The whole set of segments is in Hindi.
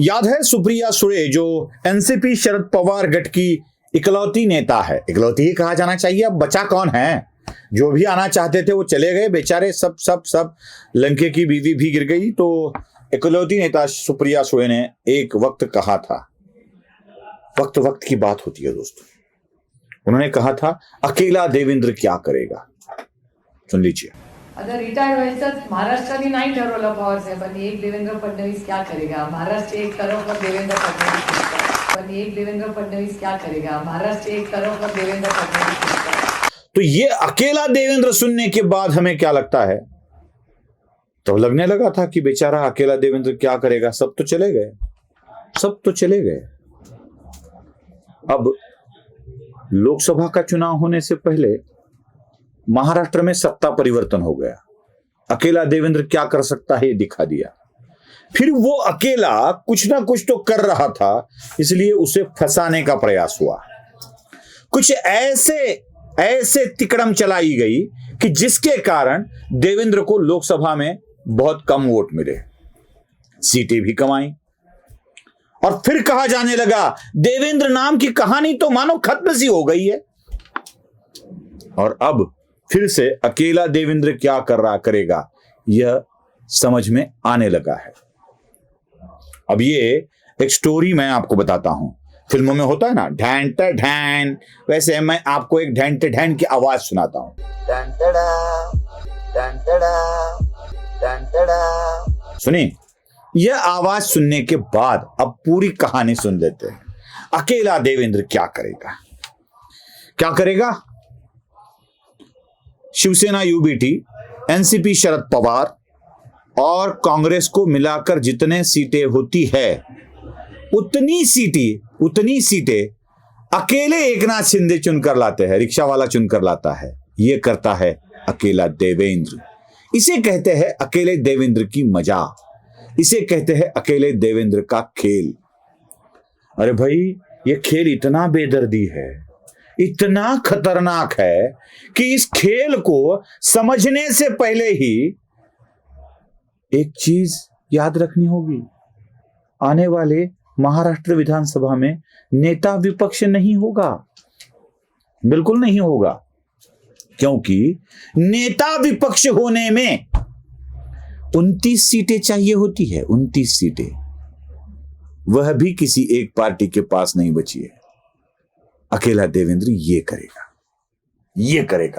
याद है सुप्रिया सुळे जो एनसीपी शरद पवार गठ की इकलौती नेता है, इकलौती ही कहा जाना चाहिए, अब बचा कौन है। जो भी आना चाहते थे वो चले गए बेचारे, सब लंके की बीवी भी गिर गई। तो इकलौती नेता सुप्रिया सुळे ने एक वक्त कहा था, वक्त की बात होती है दोस्तों, उन्होंने कहा था अकेला देवेंद्र क्या करेगा। सुन लीजिए। आता रिटायर व्हायचं महाराष्ट्राने नाही ठरवलं पवारसाहेब, पण एक देवेंद्र फडणवीस क्या करेगा। महाराष्ट्र एक तरफ और देवेंद्र फडणवीस, पण एक देवेंद्र फडणवीस क्या करेगा। महाराष्ट्र एक तरफ और देवेंद्र फडणवीस। तो ये अकेला देवेंद्र सुनने के बाद हमें क्या लगता है, तो लगने लगा था कि बेचारा अकेला देवेंद्र क्या करेगा, सब तो चले गए, सब तो चले गए। अब लोकसभा का चुनाव होने से पहले महाराष्ट्र में सत्ता परिवर्तन हो गया, अकेला देवेंद्र क्या कर सकता है ये दिखा दिया। फिर वो अकेला कुछ ना कुछ तो कर रहा था, इसलिए उसे फंसाने का प्रयास हुआ। कुछ ऐसे तिकड़म चलाई गई कि जिसके कारण देवेंद्र को लोकसभा में बहुत कम वोट मिले, सीटें भी कमाई। और फिर कहा जाने लगा देवेंद्र नाम की कहानी तो मानो खत्म सी हो गई है। और अब फिर से अकेला देवेंद्र क्या करेगा यह समझ में आने लगा है। अब ये एक स्टोरी मैं आपको बताता हूं, फिल्मों में होता है ना ढैन टा ढैन, वैसे मैं आपको एक ढैन टा ढैन की आवाज सुनाता हूं। सुनिए, यह आवाज सुनने के बाद अब पूरी कहानी सुन लेते हैं। अकेला देवेंद्र क्या करेगा, क्या करेगा। शिवसेना यूबीटी, एनसीपी शरद पवार और कांग्रेस को मिलाकर जितने सीटें होती है उतनी सीटें अकेले एकनाथ शिंदे चुनकर लाते हैं, रिक्शा वाला चुनकर लाता है। यह करता है अकेला देवेंद्र। इसे कहते हैं अकेले देवेंद्र की मजा, इसे कहते हैं अकेले देवेंद्र का खेल। अरे भाई, यह खेल इतना बेदर्दी है, इतना खतरनाक है कि इस खेल को समझने से पहले ही एक चीज याद रखनी होगी, आने वाले महाराष्ट्र विधानसभा में नेता विपक्ष नहीं होगा, बिल्कुल नहीं होगा। क्योंकि नेता विपक्ष होने में 29 सीटें चाहिए होती है, 29 सीटें, वह भी किसी एक पार्टी के पास नहीं बची है। अकेला देवेंद्र ये करेगा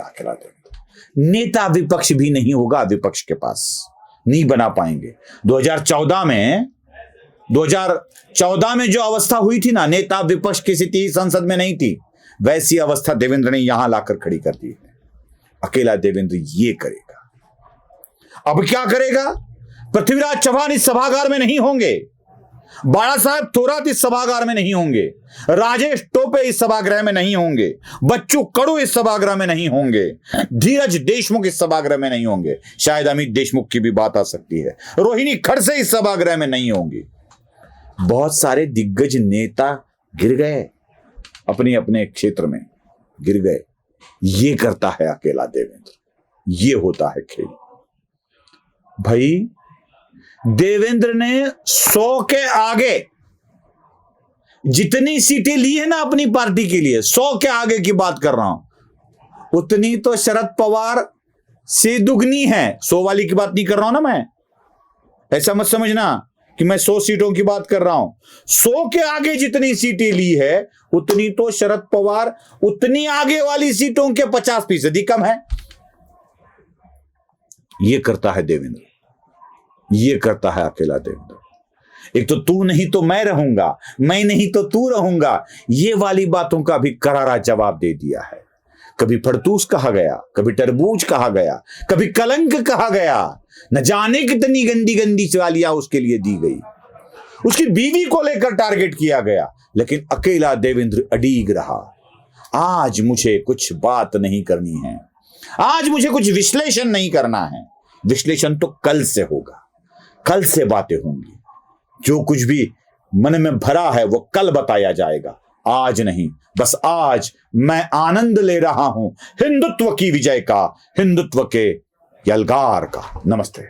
अकेला देवेंद्र। नेता विपक्ष भी नहीं होगा, विपक्ष के पास नहीं बना पाएंगे। 2014 में जो अवस्था हुई थी ना, नेता विपक्ष की स्थिति संसद में नहीं थी, वैसी अवस्था देवेंद्र ने यहां लाकर खड़ी कर दी है। अकेला देवेंद्र ये करेगा। अब क्या करेगा, पृथ्वीराज चौहान इस सभागार में नहीं होंगे, बाला साहेब थोरात इस सभागार में नहीं होंगे, राजेश टोपे इस सभागृह में नहीं होंगे, बच्चू कडू इस सभागृह में नहीं होंगे, धीरज देशमुख इस सभागृह में नहीं होंगे, शायद अमित देशमुख की भी बात आ सकती है, रोहिणी खड़से इस सभागृह में नहीं होंगी। बहुत सारे दिग्गज नेता गिर गए, अपने अपने क्षेत्र में गिर गए। ये करता है अकेला देवेंद्र, ये होता है खेल। भाई, देवेंद्र ने 100 के आगे जितनी सीटें ली है ना अपनी पार्टी के लिए, 100 के आगे की बात कर रहा हूं, उतनी तो शरद पवार से दुगनी है। 100 वाली की बात नहीं कर रहा हूं ना मैं, ऐसा मत समझना कि मैं 100 सीटों की बात कर रहा हूं। 100 के आगे जितनी सीटें ली है उतनी तो शरद पवार उतनी आगे वाली सीटों के 50% कम है। यह करता है देवेंद्र, ये करता है अकेला देवेंद्र। एक तो तू नहीं तो मैं रहूंगा, मैं नहीं तो तू रहूंगा, ये वाली बातों का भी करारा जवाब दे दिया है। कभी फड़तूस कहा गया, कभी तरबूज कहा गया, कभी कलंक कहा गया, न जाने कितनी गंदी गंदी सवालियां उसके लिए दी गई, उसकी बीवी को लेकर टारगेट किया गया, लेकिन अकेला देवेंद्र अडीग रहा। आज मुझे कुछ बात नहीं करनी है, आज मुझे कुछ विश्लेषण नहीं करना है, विश्लेषण तो कल से होगा, कल से बातें होंगी, जो कुछ भी मन में भरा है वो कल बताया जाएगा, आज नहीं। बस आज मैं आनंद ले रहा हूं हिंदुत्व की विजय का, हिंदुत्व के यलगार का। नमस्ते।